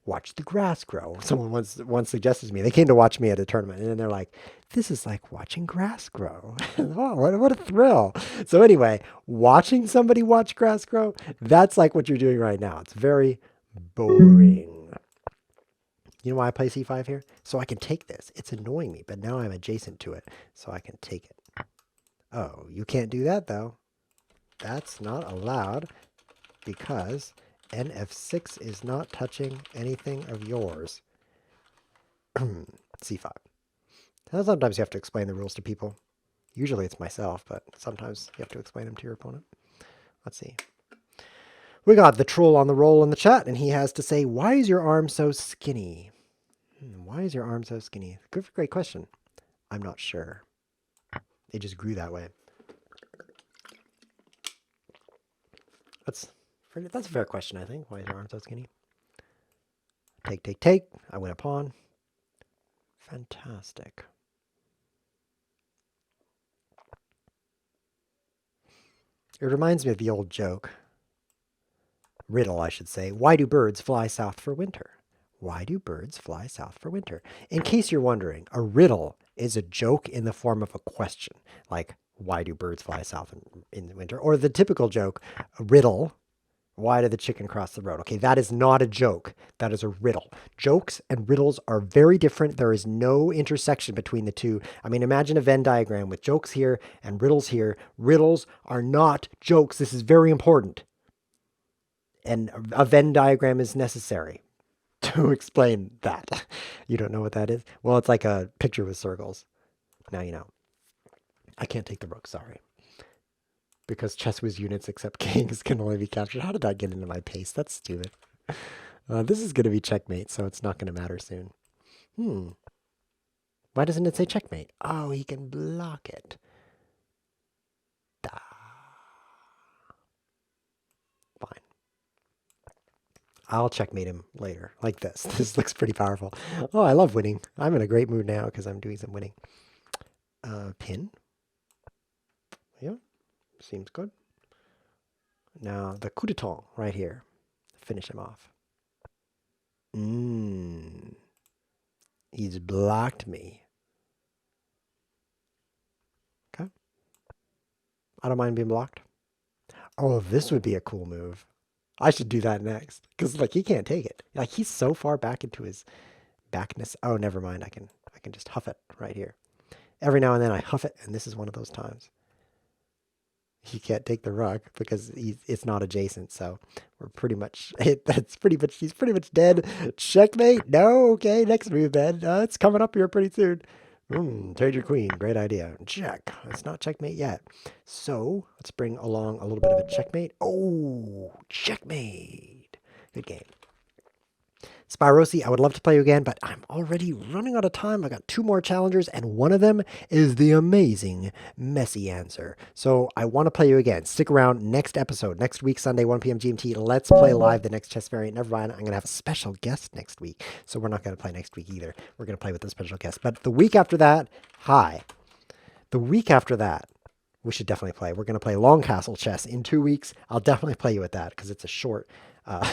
[SPEAKER 1] watch the grass grow. Someone once suggested to me, they came to watch me at a tournament, and they're like, this is like watching grass grow. Oh, what a thrill. So anyway, watching somebody watch grass grow, that's like what you're doing right now. It's very boring. You know why I play c5 here? So I can take this. It's annoying me, but now I'm adjacent to it, so I can take it. Oh, you can't do that, though. That's not allowed because NF6 is not touching anything of yours. C5. Now, sometimes you have to explain the rules to people. Usually it's myself, but sometimes you have to explain them to your opponent. Let's see. We got the troll on the roll in the chat, and he has to say, why is your arm so skinny? Why is your arm so skinny? Great question. I'm not sure. It just grew that way. That's a fair question, I think. Why is your arm so skinny? Take. I win a pawn. Fantastic. It reminds me of the old joke. Riddle, I should say. Why do birds fly south for winter? Why do birds fly south for winter? In case you're wondering, a riddle is a joke in the form of a question. Like, why do birds fly south in winter? Or the typical joke, a riddle. Why did the chicken cross the road? Okay, that is not a joke. That is a riddle. Jokes and riddles are very different. There is no intersection between the two. I mean, imagine a Venn diagram with jokes here and riddles here. Riddles are not jokes. This is very important. And a Venn diagram is necessary to explain that. You don't know what that is? Well, it's like a picture with circles. Now you know. I can't take the rook, sorry. Because ChessWhiz units except kings can only be captured. How did that get into my pace? That's stupid. This is going to be checkmate, so it's not going to matter soon. Why doesn't it say checkmate? Oh, he can block it. Fine. I'll checkmate him later, like this. This looks pretty powerful. Oh, I love winning. I'm in a great mood now because I'm doing some winning. Pin. Yeah. Seems good. Now, the coup d'etat right here. Finish him off. He He's blocked me. Okay. I don't mind being blocked. Oh, this would be a cool move. I should do that next. Because like he can't take it. Like he's so far back into his backness. Oh, never mind. I can just huff it right here. Every now and then I huff it, and this is one of those times. He can't take the rook because it's not adjacent. So we're pretty much he's pretty much dead. Checkmate. No. Okay. Next move then. It's coming up here pretty soon. Trade your queen. Great idea. Check. It's not checkmate yet. So let's bring along a little bit of a checkmate. Oh, checkmate. Good game. Spirosi, I would love to play you again, but I'm already running out of time. I got 2 more challengers, and one of them is the amazing Messy Answer. So I want to play you again. Stick around next episode, next week, Sunday, 1 p.m. GMT. Let's play live the next chess variant. Never mind, I'm going to have a special guest next week, so we're not going to play next week either. We're going to play with a special guest. But the week after that, the week after that, we should definitely play. We're going to play Long Castle chess in 2 weeks. I'll definitely play you with that because it's a short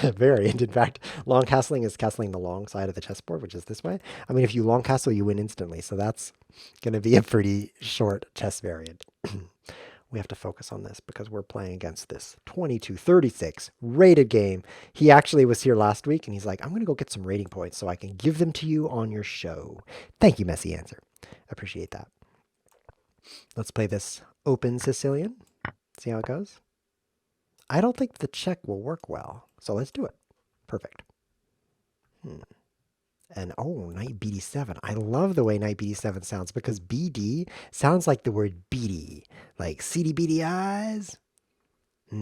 [SPEAKER 1] variant. In fact, long castling is castling the long side of the chessboard, which is this way. I mean, if you long castle, you win instantly. So that's going to be a pretty short chess variant. We have to focus on this because we're playing against this 22-36 rated game. He actually was here last week and he's like, I'm going to go get some rating points so I can give them to you on your show. Thank you, Messy Answer. Appreciate that. Let's play this open Sicilian. See how it goes. I don't think the check will work well, so let's do it. Perfect. And oh, knight bd7. I love the way knight bd7 sounds because BD sounds like the word beady, like seedy beady eyes. So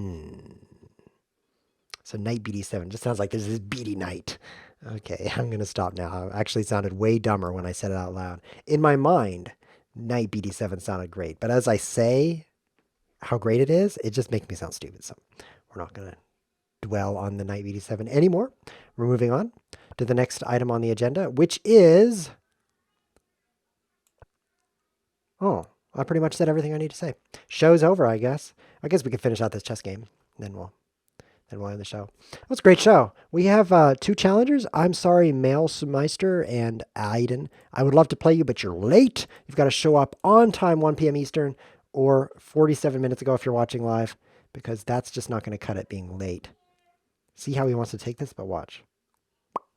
[SPEAKER 1] knight bd7 just sounds like there's this beady knight. Okay, I'm going to stop now. It actually sounded way dumber when I said it out loud. In my mind, knight bd7 sounded great, but as I say how great it is, it just makes me sound stupid. So we're not going to dwell on the knight bd7 anymore. We're moving on to the next item on the agenda, which is... Oh, I pretty much said everything I need to say. Show's over, I guess. I guess we can finish out this chess game. Then we'll end the show. It was a great show. We have 2 challengers. I'm sorry, Mailsmeister and Aiden. I would love to play you, but you're late. You've got to show up on time, 1 p.m. Eastern, or 47 minutes ago if you're watching live, because that's just not going to cut it being late. See how he wants to take this? But watch.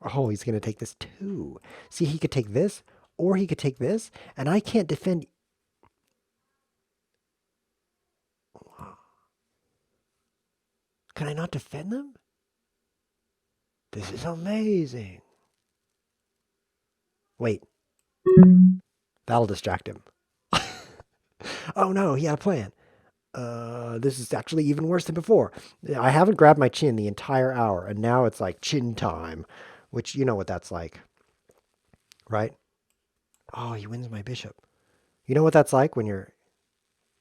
[SPEAKER 1] Oh, he's going to take this too. See, he could take this, or he could take this, and I can't defend. Can I not defend them? This is amazing. Wait. That'll distract him. Oh no, he had a plan. This is actually even worse than before. I haven't grabbed my chin the entire hour, and now it's like chin time, which you know what that's like, right? Oh, he wins my bishop. You know what that's like when you're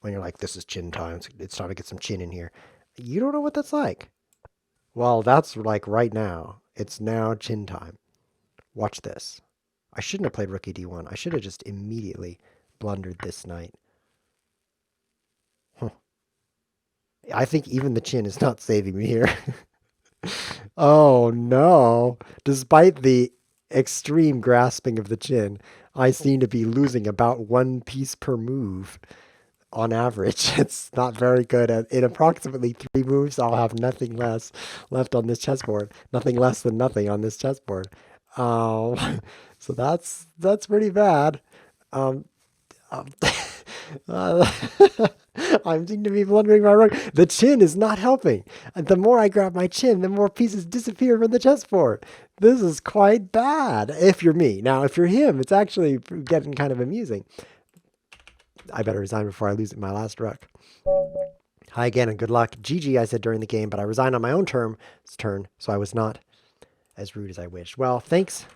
[SPEAKER 1] like, this is chin time. It's time to get some chin in here. You don't know what that's like. Well, that's like right now. It's now chin time. Watch this. I shouldn't have played rook d1. I should have just immediately blundered this knight. I think even the chin is not saving me here. Oh no. Despite the extreme grasping of the chin, I seem to be losing about 1 piece per move on average. It's not very good. In approximately 3 moves, I'll have nothing less left on this chessboard. Nothing less than nothing on this chessboard. So that's pretty bad. I seem to be blundering my rook. The chin is not helping. And the more I grab my chin, the more pieces disappear from the chessboard. This is quite bad if you're me. Now, if you're him, it's actually getting kind of amusing. I better resign before I lose my last rook. Hi again and good luck. GG, I said during the game, but I resigned on my own turn, so I was not as rude as I wished. Well, thanks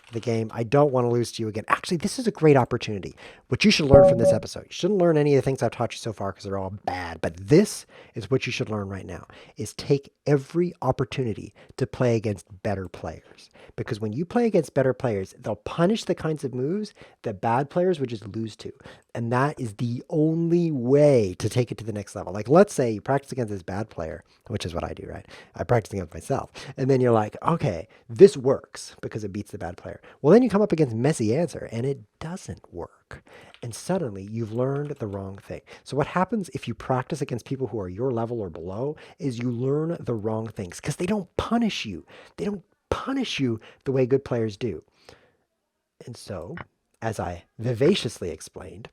[SPEAKER 1] for the game. I don't want to lose to you again. Actually, this is a great opportunity. What you should learn from this episode. You shouldn't learn any of the things I've taught you so far because they're all bad. But this is what you should learn right now, is take every opportunity to play against better players. Because when you play against better players, they'll punish the kinds of moves that bad players would just lose to. And that is the only way to take it to the next level. Like, let's say you practice against this bad player, which is what I do, right? I practice against myself. And then you're like, okay, this works because it beats the bad player. better. Well, then you come up against messy answer and it doesn't work. And suddenly you've learned the wrong thing. So what happens if you practice against people who are your level or below is you learn the wrong things because they don't punish you. They don't punish you the way good players do. And so, as I vivaciously explained,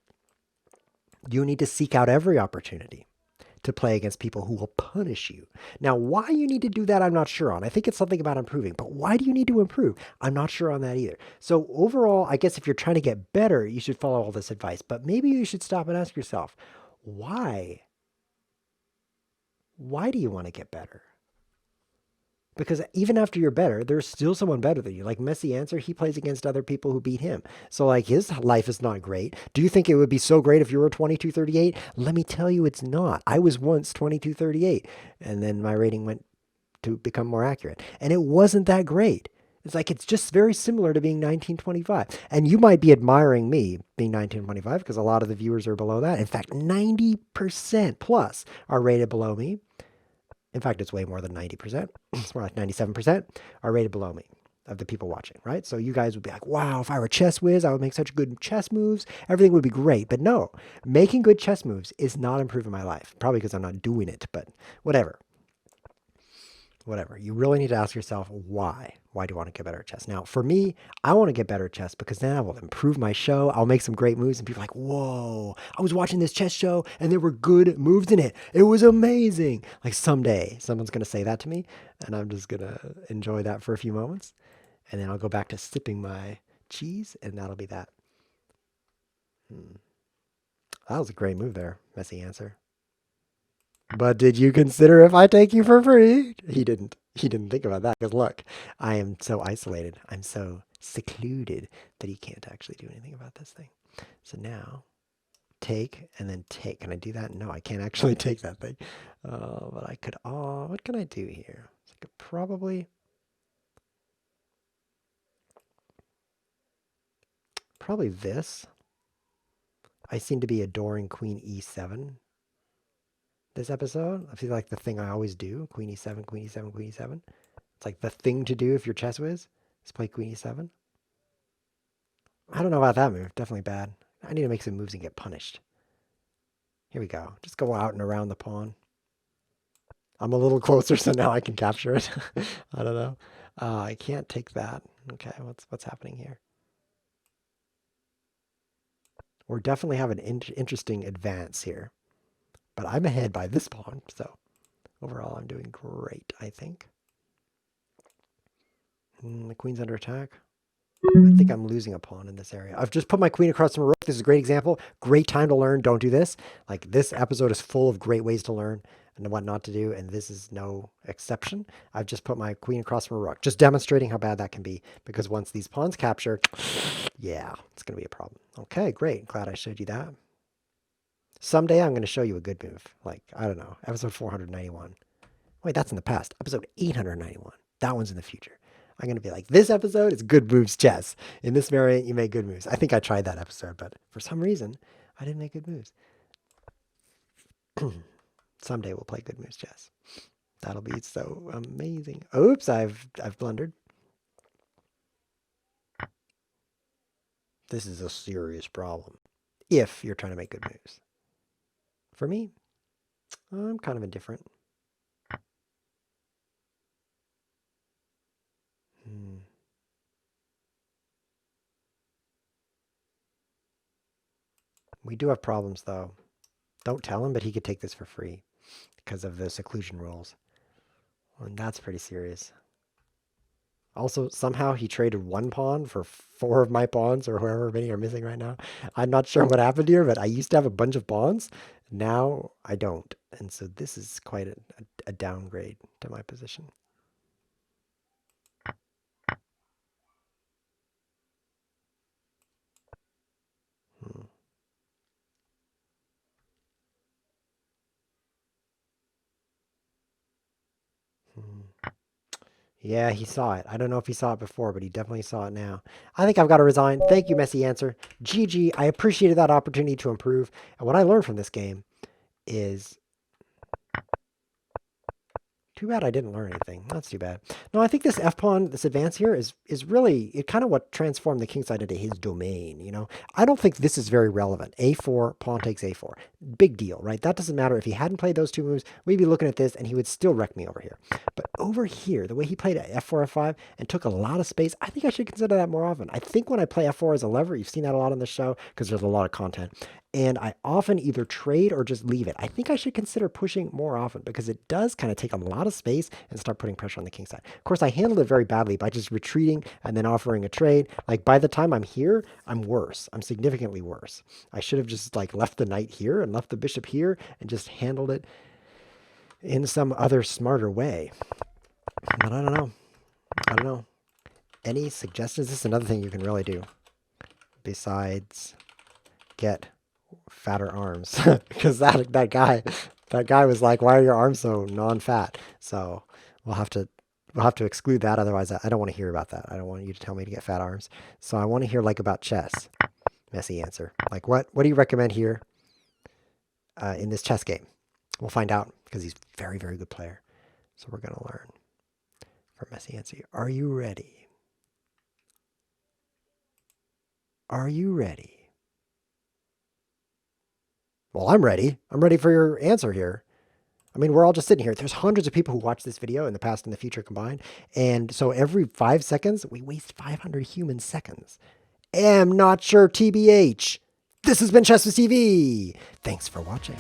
[SPEAKER 1] you need to seek out every opportunity to play against people who will punish you. Now, why you need to do that, I'm not sure on. I think it's something about improving, but why do you need to improve? I'm not sure on that either. So overall, I guess if you're trying to get better, you should follow all this advice, but maybe you should stop and ask yourself, why? Why do you want to get better? Because even after you're better, there's still someone better than you. Like Messi Answer, he plays against other people who beat him. So like his life is not great. Do you think it would be so great if you were 2238? Let me tell you, it's not. I was once 2238, and then my rating went to become more accurate. And it wasn't that great. It's like it's just very similar to being 1925. And you might be admiring me being 1925 because a lot of the viewers are below that. In fact, 90% plus are rated below me. In fact, it's way more than 90%. It's more like 97% are rated below me of the people watching, right? So you guys would be like, wow, if I were ChessWhiz, I would make such good chess moves. Everything would be great. But no, making good chess moves is not improving my life. Probably because I'm not doing it, but whatever. Whatever. You really need to ask yourself, why? Why do you want to get better at chess? Now, for me, I want to get better at chess because then I will improve my show. I'll make some great moves and people are like, whoa, I was watching this chess show and there were good moves in it. It was amazing. Like someday someone's going to say that to me and I'm just going to enjoy that for a few moments. And then I'll go back to sipping my cheese and that'll be that. That was a great move there. Messy answer. But did you consider if I take you for free? He didn't. He didn't think about that because look, I am so isolated. I'm so secluded that he can't actually do anything about this thing. So now take and then take. Can I do that? No, I can't actually take that thing. But I could, what can I do here? So I could probably this. I seem to be adoring Queen E7. This episode, I feel like the thing I always do, Queen E7, Queen E7, Queen E7. It's like the thing to do if you're ChessWhiz is play Queen E7. I don't know about that move. Definitely bad. I need to make some moves and get punished. Here we go. Just go out and around the pawn. I'm a little closer, so now I can capture it. I don't know. I can't take that. Okay, what's happening here? We're definitely having an interesting advance here. But I'm ahead by this pawn, so overall I'm doing great, I think. The queen's under attack. I think I'm losing a pawn in this area. I've just put my queen across from a rook. This is a great example. Great time to learn. Don't do this. Like this episode is full of great ways to learn and what not to do, and this is no exception. I've just put my queen across from a rook, just demonstrating how bad that can be, because once these pawns capture, yeah, it's going to be a problem. Okay, great. Glad I showed you that. Someday I'm going to show you a good move. Like, I don't know, episode 491. Wait, that's in the past. Episode 891. That one's in the future. I'm going to be like, this episode is good moves chess. In this variant, you make good moves. I think I tried that episode, but for some reason, I didn't make good moves. Someday we'll play good moves chess. That'll be so amazing. Oops, I've blundered. This is a serious problem if you're trying to make good moves. For me, I'm kind of indifferent. We do have problems, though. Don't tell him, but he could take this for free because of the seclusion rules. And that's pretty serious. Also, somehow he traded one pawn for 4 of my pawns, or however many are missing right now. I'm not sure what happened here, but I used to have a bunch of pawns. Now I don't. And so this is quite a downgrade to my position. Yeah, he saw it. I don't know if he saw it before, but he definitely saw it now. I think I've got to resign. Thank you, Messy Answer. GG. I appreciated that opportunity to improve. And what I learned from this game is Too bad I didn't learn anything. That's too bad. No, I think this f-pawn, this advance here is really it kind of what transformed the king side into his domain, you know? I don't think this is very relevant. a4, pawn takes a4. Big deal, right? That doesn't matter. If he hadn't played those two moves, we'd be looking at this and he would still wreck me over here. But over here, the way he played f4, f5 and took a lot of space, I think I should consider that more often. I think when I play f4 as a lever, you've seen that a lot on the show because there's a lot of content. And I often either trade or just leave it. I think I should consider pushing more often because it does kind of take a lot of space and start putting pressure on the king side. Of course, I handled it very badly by just retreating and then offering a trade. Like by the time I'm here, I'm worse. I'm significantly worse. I should have just like left the knight here and left the bishop here and just handled it in some other smarter way. But I don't know. I don't know. Any suggestions? This is another thing you can really do besides get fatter arms because that guy was like, why are your arms so non-fat? So we'll have to exclude that. Otherwise I don't want to hear about that. I don't want you to tell me to get fat arms. So I want to hear like about chess. Messy answer. Like what do you recommend here in this chess game? We'll find out because he's a very, very good player. So we're going to learn from Messy answer. Are you ready? Are you ready? Well, I'm ready. I'm ready for your answer here. I mean, we're all just sitting here. There's hundreds of people who watch this video in the past and the future combined. And so every 5 seconds, we waste 500 human seconds. Am not sure, TBH. This has been ChessWhiz TV. Thanks for watching.